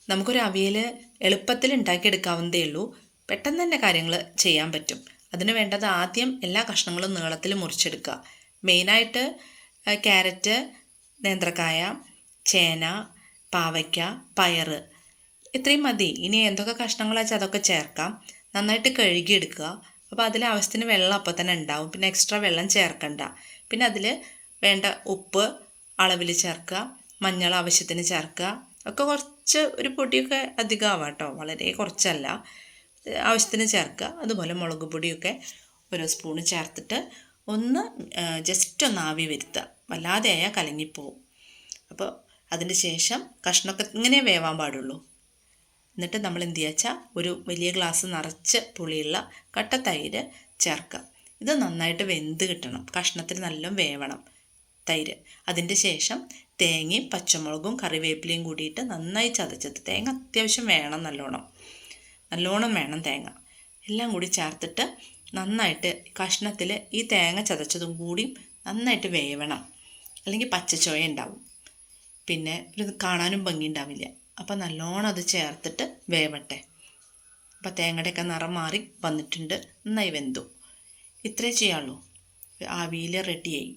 നമുക്കൊരു അവിയൽ എളുപ്പത്തിൽ ഉണ്ടാക്കിയെടുക്കാവുന്നതേ ഉള്ളൂ. പെട്ടെന്ന് തന്നെ കാര്യങ്ങൾ ചെയ്യാൻ പറ്റും. അതിന് വേണ്ടത് ആദ്യം എല്ലാ കഷ്ണങ്ങളും നീളത്തിൽ മുറിച്ചെടുക്കുക. മെയിനായിട്ട് ക്യാരറ്റ്, നേന്ത്രക്കായ, ചേന, പാവയ്ക്ക, പയറ് ഇത്രയും മതി. ഇനി എന്തൊക്കെ കഷ്ണങ്ങളാ വെച്ചാൽ അതൊക്കെ ചേർക്കാം. നന്നായിട്ട് കഴുകിയെടുക്കുക. അപ്പോൾ അതിൽ ആവശ്യത്തിന് വെള്ളം അപ്പോൾ തന്നെ ഉണ്ടാവും. പിന്നെ എക്സ്ട്രാ വെള്ളം ചേർക്കണ്ട. പിന്നെ അതിൽ വേണ്ട ഉപ്പ് അളവിൽ ചേർക്കുക, മഞ്ഞൾ ആവശ്യത്തിന് ചേർക്കുക. ഒക്കെ കുറച്ച് ഒരു പൊടിയൊക്കെ അധികമാവാം കേട്ടോ, വളരെ കുറച്ചല്ല, ആവശ്യത്തിന് ചേർക്കുക. അതുപോലെ മുളക് പൊടിയൊക്കെ ഓരോ സ്പൂണ് ചേർത്തിട്ട് ഒന്ന് ജസ്റ്റ് ഒന്ന് ആവി വരുത്തുക. വല്ലാതെ ആയാൽ കലങ്ങിപ്പോവും. അപ്പോൾ അതിന് ശേഷം കഷ്ണമൊക്കെ ഇങ്ങനെ വേവാൻ പാടുള്ളൂ. എന്നിട്ട് നമ്മൾ എന്ത് ചെയ്യുക വെച്ചാൽ ഒരു വലിയ ഗ്ലാസ് നിറച്ച് പുളിയുള്ള കട്ട തൈര് ചേർക്കുക. ഇത് നന്നായിട്ട് വെന്ത് കിട്ടണം, കഷ്ണത്തിന് നല്ല വേവണം തൈര്. അതിൻ്റെ ശേഷം തേങ്ങയും പച്ചമുളകും കറിവേപ്പിലയും കൂടിയിട്ട് നന്നായി ചതച്ചത്, തേങ്ങ അത്യാവശ്യം വേണം, നല്ലോണം വേണം തേങ്ങ, എല്ലാം കൂടി ചേർത്തിട്ട് നന്നായിട്ട് കഷ്ണത്തിൽ ഈ തേങ്ങ ചതച്ചതും കൂടി നന്നായിട്ട് വേവണം. അല്ലെങ്കിൽ പച്ചച്ചോയ ഉണ്ടാവും, പിന്നെ ഇത് കാണാനും ഭംഗി ഉണ്ടാവില്ല. അപ്പോൾ നല്ലോണം അത് ചേർത്തിട്ട് വേവട്ടെ. അപ്പോൾ തേങ്ങയുടെയൊക്കെ നിറം മാറി വന്നിട്ടുണ്ട്, നന്നായി വെന്തു. ഇത്രേ ചെയ്യാനുള്ളൂ, ആവിയിൽ റെഡിയായി.